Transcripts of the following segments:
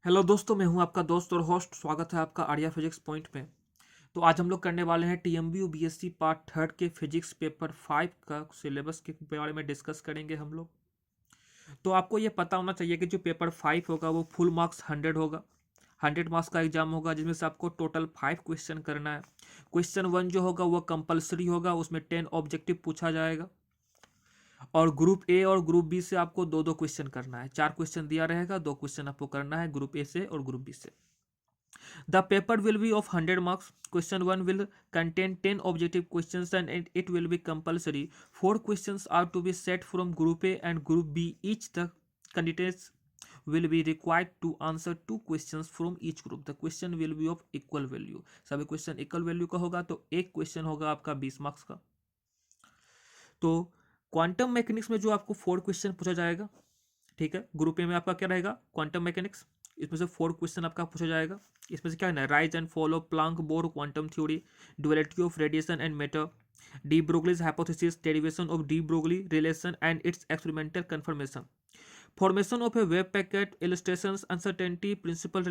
Hello दोस्तों, मैं हूं आपका दोस्त और होस्ट। स्वागत है आपका आर्या फिजिक्स पॉइंट में। तो आज हम लोग करने वाले हैं टीएमबी बीएससी पार्ट थर्ड के फिजिक्स पेपर 5 का सिलेबस के बारे में डिस्कस करेंगे हम लोग। तो आपको ये पता होना चाहिए कि जो पेपर 5 होगा वो फुल मार्क्स 100 होगा। 100 मार्क्स का एग्जाम होगा जिसमें से आपको टोटल 5 क्वेश्चन करना है। क्वेश्चन 1 जो होगा वो कंपलसरी होगा, उसमें 10 ऑब्जेक्टिव पूछा जाएगा। और ग्रुप ए और ग्रुप बी से आपको दो दो क्वेश्चन करना है। 4 क्वेश्चन दिया रहेगा, 2 क्वेश्चन आपको करना है ग्रुप ए से और ग्रुप बी से। The paper will be of 100 marks. Question 1 will contain 10 objective questions and it will be compulsory. 4 questions are to be set from Group A and Group B. Each the candidates will be required to answer 2 questions from each group. The question will be of equal value. सभी question equal value का होगा, तो एक question होगा आपका 20 marks का। तो quantum mechanics में जो आपको 4 क्वेश्चन पूछा जाएगा, ठीक है। ग्रुप ए में आपका क्या रहेगा, क्वांटम मैकेनिक्स। इसमें से 4 क्वेश्चन आपका पूछा जाएगा। इसमें से क्या है ना, rise and follow Planck bore quantum theory, duality of radiation and matter, D Broglie's hypothesis, derivation of de Broglie relation and it's experimental confirmation, formation of a wave packet, illustrations, uncertainty principle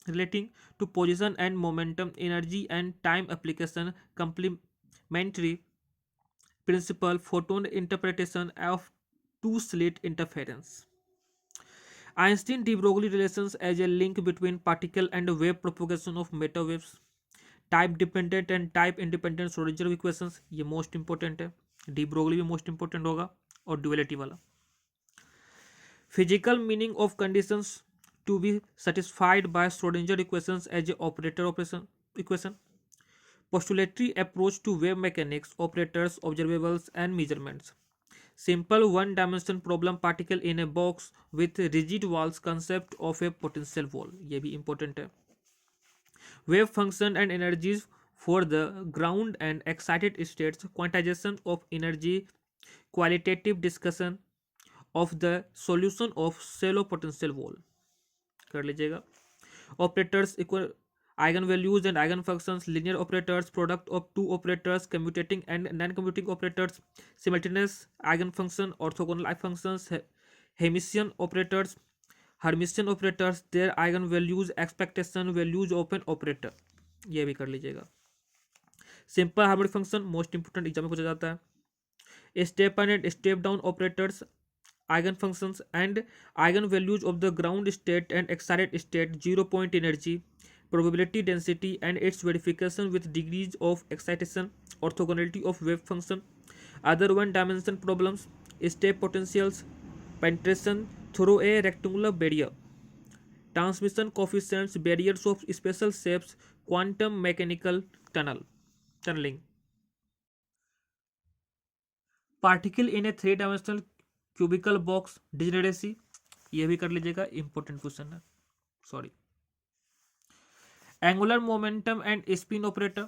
relating to position and momentum, energy and time application, complementary principle, photon interpretation of two slit interference. Einstein-de Broglie relations as a link between particle and wave propagation of matter waves. Type dependent and type independent Schrodinger equations, ये most important है। De Broglie भी most important होगा, और duality वाला। Physical meaning of conditions to be satisfied by Schrodinger equations as a operator operation equation, postulatory approach to wave mechanics, operators, observables, and measurements. Simple one-dimension problem, particle in a box with rigid walls, concept of a potential wall, ये भी important है। Wave function and energies for the ground and excited states, quantization of energy, qualitative discussion of the solution of shallow potential wall कर लीजिएगा। Operators equal eigenvalues and eigenfunctions, linear operators, product of two operators, commutating and non-commuting operators, simultaneous eigenfunction, orthogonal functions, Hermitian operators, Hermitian operators, their eigenvalues, expectation values of an operator, ये भी कर लीजिएगा। Simple harmonic function most important exam में पूछा जाता है। Step up and step down operators, eigenfunctions and eigenvalues of the ground state and excited state, 0 point energy, probability density and its verification with degrees of excitation, orthogonality of wave function, other one dimension problems, step potentials, penetration through a rectangular barrier, transmission coefficients, barriers of special shapes, quantum mechanical tunneling, particle in a 3 dimensional cubical box degeneracy, ये भी कर लीजिएगा, important question है, sorry. Angular momentum and spin operator,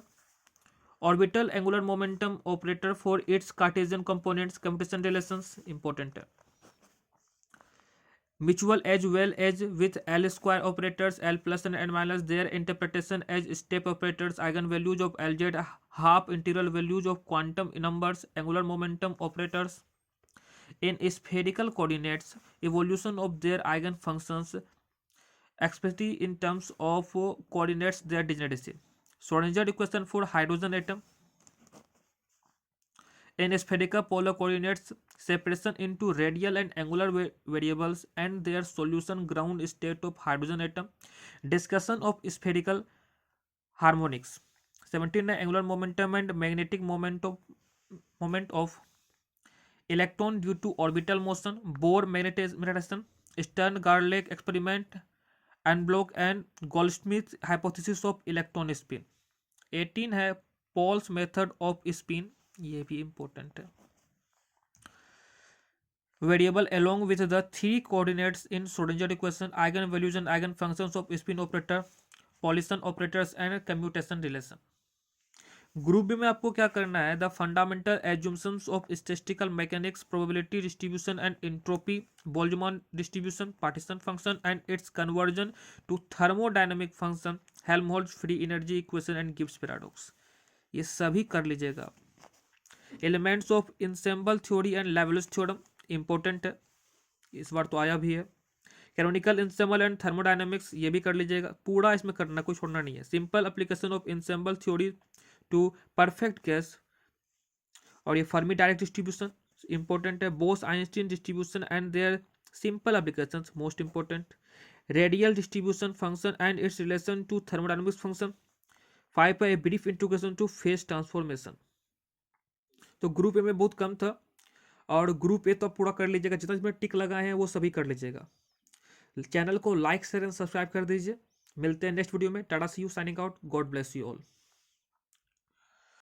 orbital angular momentum operator for its Cartesian components, computation relations, important है। Mutual as well as with L square operators, L plus and minus, their interpretation as step operators, eigen values of L Z, half integral values of quantum numbers, angular momentum operators in spherical coordinates, evolution of their eigenfunctions, expressed in terms of coordinates, their degeneracy. Schrodinger equation for hydrogen atom in spherical polar coordinates, separation into radial and angular variables and their solution, ground state of hydrogen atom, discussion of spherical harmonics. 17 angular momentum and magnetic moment of electron due to orbital motion, Bohr magnetism, Stern-Gerlach experiment, Unblock and Goldsmith hypothesis of electron spin. 18 है Paul's method of spin, ये भी important है। Variable along with the 3 coordinates in Schrodinger equation, eigenvalues and eigenfunctions of spin operator, Paulson operators and commutation relation. Group B में आपको क्या करना है, the fundamental assumptions of statistical mechanics, probability distribution and entropy, Boltzmann distribution, partition function and its conversion to thermodynamic function, Helmholtz free energy equation and Gibbs paradox, ये सभी कर लीजिएगा। Elements of ensemble theory and Liouville's theorem, important है, इस बार तो आया भी है। कैनोनिकल इंसेंबल एंड थर्मोडायनेमिक्स ये भी कर लीजिएगा, पूरा इसमें करना, कोई छोड़ना नहीं है। Simple application of ensemble theory to perfect gas, और ये फर्मी डायरेक्ट डिस्ट्रीब्यूशन इंपॉर्टेंट है। Bose Einstein distribution and their simple applications most important. Radial distribution function and its relation to thermodynamics function. 5 पर a brief introduction to phase transformation. तो group A में बहुत कम था, और group A तो पूरा कर लीजिएगा, जितना इसमें टिक लगाए हैं वो सभी कर लीजिएगा। चैनल को लाइक शेयर एंड सब्सक्राइब कर दीजिए। मिलते हैं नेक्स्ट वीडियो में। Tata see you, signing out, God bless you all.